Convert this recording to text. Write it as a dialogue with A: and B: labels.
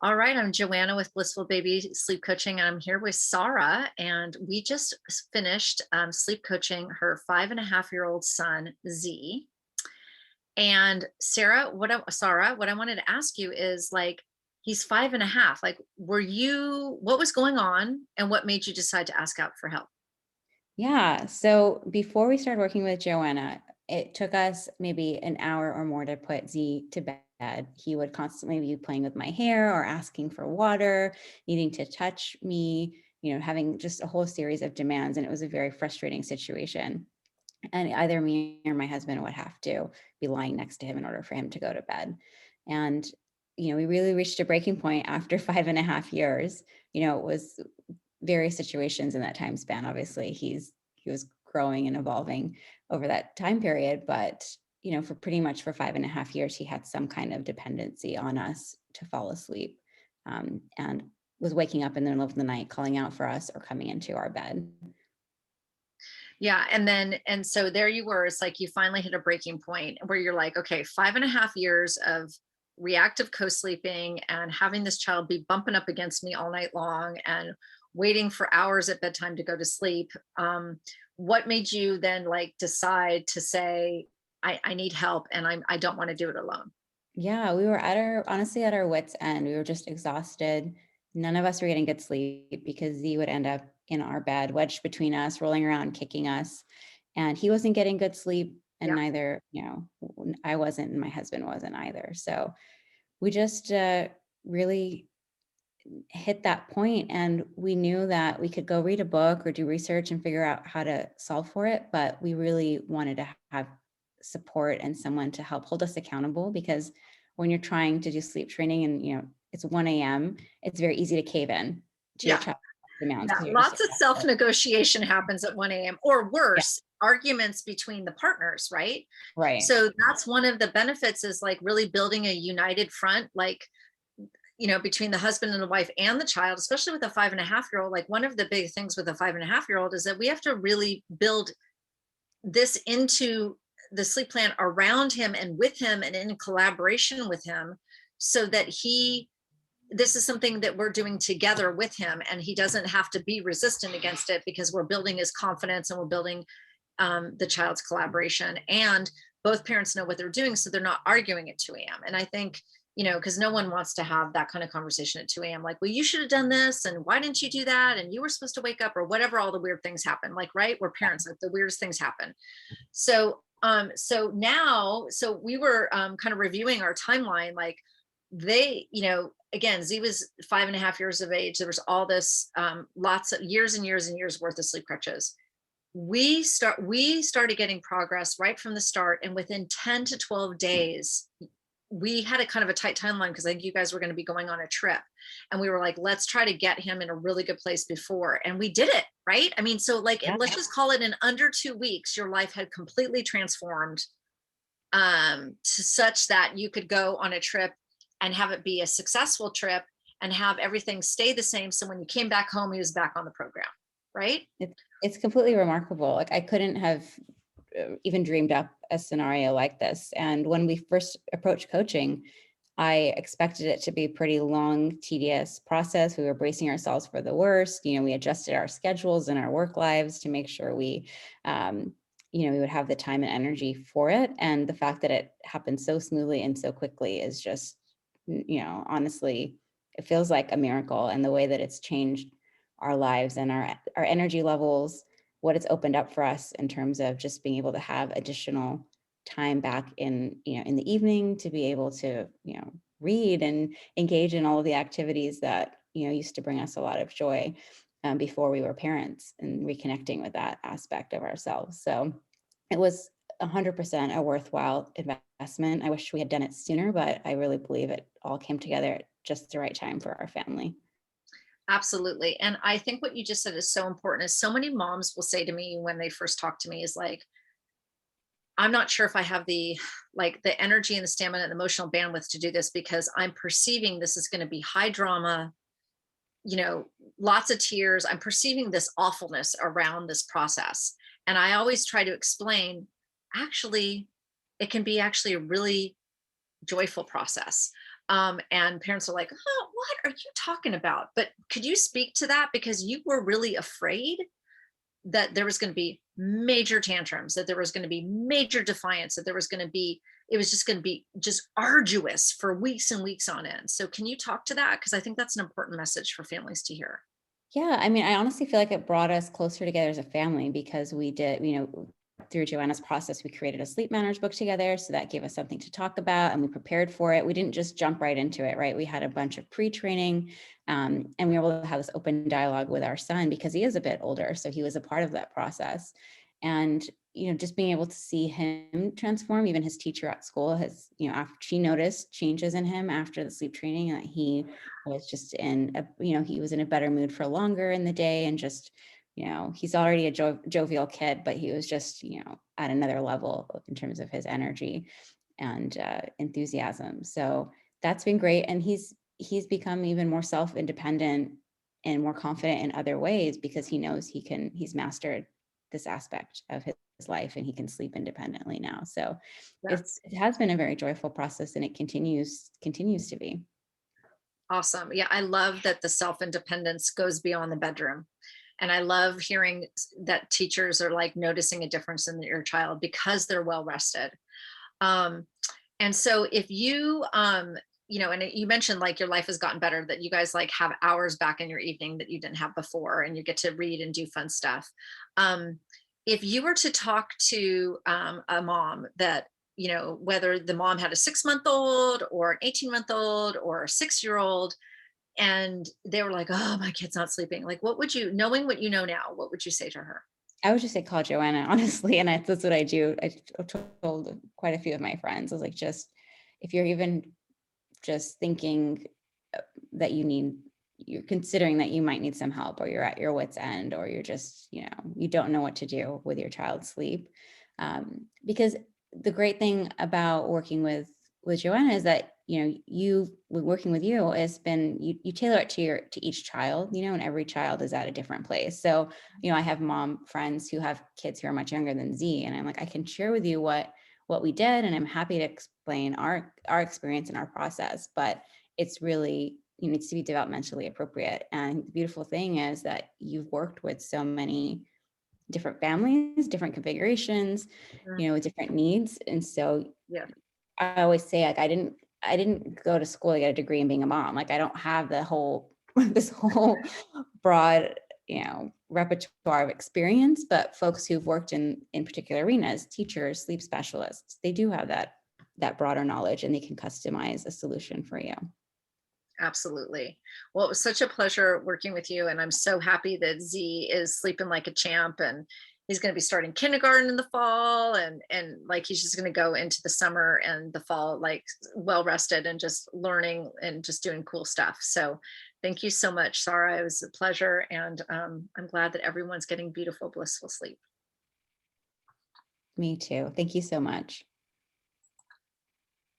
A: All right, I'm Joanna with Blissful Baby Sleep Coaching, and I'm here with Sara. And we just finished sleep coaching her 5.5-year-old son, Z. And Sara, what I wanted to ask you is like, he's 5.5. Like, what was going on and what made you decide to ask out for help?
B: Yeah. So before we started working with Joanna, it took us maybe an hour or more to put Z to bed. He would constantly be playing with my hair or asking for water, needing to touch me, having just a whole series of demands. And it was a very frustrating situation. And either me or my husband would have to be lying next to him in order for him to go to bed. And, we really reached a breaking point after 5.5 years. It was various situations in that time span. Obviously, he was growing and evolving over that time period, but for pretty much for 5.5 years, he had some kind of dependency on us to fall asleep, and was waking up in the middle of the night, calling out for us or coming into our bed.
A: Yeah. And so there you were. It's like you finally hit a breaking point where you're like, okay, 5.5 years of reactive co-sleeping and having this child be bumping up against me all night long and waiting for hours at bedtime to go to sleep. What made you then like decide to say, I need help and I don't want to do it alone?
B: Yeah, we were honestly at our wits' end. We were just exhausted. None of us were getting good sleep because Z would end up in our bed, wedged between us, rolling around, kicking us. And he wasn't getting good sleep, and
A: Yeah.
B: neither, I wasn't, and my husband wasn't either. So we just really hit that point, and we knew that we could go read a book or do research and figure out how to solve for it. But we really wanted to have support and someone to help hold us accountable, because when you're trying to do sleep training and it's 1 a.m., it's very easy to cave in to your
A: Yeah.
B: child's demands
A: Yeah.
B: because you're just
A: Lots of self
B: exhausted.
A: negotiation happens at 1 a.m. or
B: Yeah,
A: worse, arguments between the partners, right?
B: right.
A: So that's one of the benefits is like really building a united front, like, between the husband and the wife and the child, especially with a 5.5-year-old. Like one of the big things with a 5.5-year-old is that we have to really build this into the sleep plan around him and with him and in collaboration with him so that this is something that we're doing together with him and he doesn't have to be resistant against it because we're building his confidence and we're building the child's collaboration, and both parents know what they're doing so they're not arguing at 2 a.m. And I think, because no one wants to have that kind of conversation at 2 a.m. like, well, you should have done this and why didn't you do that and you were supposed to wake up or whatever, all the weird things happen, like, right, we're parents, like the weirdest things happen. So we were kind of reviewing our timeline, like again, Z was 5.5 years of age. There was all this lots of years and years and years worth of sleep crutches. We started getting progress right from the start, and within 10 to 12 days we had a kind of a tight timeline because I think you guys were going to be going on a trip, and we were like, let's try to get him in a really good place before, and we did it, right? I mean, so like,
B: Yeah.
A: let's just call it in under 2 weeks your life had completely transformed, to such that you could go on a trip and have it be a successful trip and have everything stay the same, so when you came back home he was back on the program, right?
B: It's completely remarkable. Like, I couldn't have even dreamed up a scenario like this. And when we first approached coaching, I expected it to be a pretty long, tedious process. We were bracing ourselves for the worst. We adjusted our schedules and our work lives to make sure um, we would have the time and energy for it. And the fact that it happened so smoothly and so quickly is just, honestly, it feels like a miracle. And the way that it's changed our lives and our energy levels, what it's opened up for us in terms of just being able to have additional time back in the evening to be able to read and engage in all of the activities that used to bring us a lot of joy, before we were parents, and reconnecting with that aspect of ourselves. So it was 100% a worthwhile investment. I wish we had done it sooner, but I really believe it all came together at just the right time for our family.
A: Absolutely. And I think what you just said is so important. Is so many moms will say to me when they first talk to me is like, I'm not sure if I have the energy and the stamina and emotional bandwidth to do this because I'm perceiving this is going to be high drama, you know, lots of tears. I'm perceiving this awfulness around this process. And I always try to explain, actually, it can be actually a really joyful process. And parents are like, oh, what are you talking about? But could you speak to that? Because you were really afraid that there was going to be major tantrums, that there was going to be major defiance, that there was going to be, it was just going to be just arduous for weeks and weeks on end. So can you talk to that? Because I think that's an important message for families to hear.
B: Yeah, I mean, I honestly feel like it brought us closer together as a family because we did, through Joanna's process, we created a sleep manners book together. So that gave us something to talk about and we prepared for it. We didn't just jump right into it, right? We had a bunch of pre-training, and we were able to have this open dialogue with our son because he is a bit older. So he was a part of that process. And, just being able to see him transform, even his teacher at school has, after she noticed changes in him after the sleep training, that he was just he was in a better mood for longer in the day and just, he's already a jovial kid, but he was just, at another level in terms of his energy and enthusiasm. So that's been great. And he's become even more self-independent and more confident in other ways because he knows he's mastered this aspect of his life and he can sleep independently now. So
A: Yes.
B: it has been a very joyful process and it continues to be.
A: Awesome. Yeah, I love that the self-independence goes beyond the bedroom. And I love hearing that teachers are like noticing a difference in your child because they're well rested. Um, and so if you, and you mentioned like your life has gotten better, that you guys like have hours back in your evening that you didn't have before, and you get to read and do fun stuff. Um, if you were to talk to a mom that, whether the mom had a 6 month old or an 18 month old or a 6 year old, and they were like, oh, my kid's not sleeping. Like, what would you, knowing what you know now, what would you say to her?
B: I would just say call Joanna, honestly, and that's what I do. I told quite a few of my friends. I was like, just if you're even just thinking that you're considering that you might need some help, or you're at your wit's end, or you're just, you don't know what to do with your child's sleep, because the great thing about working with Joanna is that you working with you has been you tailor it to each child, and every child is at a different place. So I have mom friends who have kids who are much younger than Z, and I'm like, I can share with you what we did, and I'm happy to explain our experience and our process, but it's really needs to be developmentally appropriate. And the beautiful thing is that you've worked with so many different families, different configurations,
A: Mm,
B: with different needs. And so
A: yeah.
B: I always say, like, I didn't go to school to get a degree in being a mom. Like, I don't have the whole this whole broad, repertoire of experience, but folks who've worked in particular arenas, teachers, sleep specialists, they do have that broader knowledge and they can customize a solution for you.
A: Absolutely. Well, it was such a pleasure working with you. And I'm so happy that Z is sleeping like a champ, and he's going to be starting kindergarten in the fall, and like he's just going to go into the summer and the fall like well rested and just learning and just doing cool stuff. So thank you so much, Sarah. It was a pleasure. And I'm glad that everyone's getting beautiful, blissful sleep.
B: Me too. Thank you so much.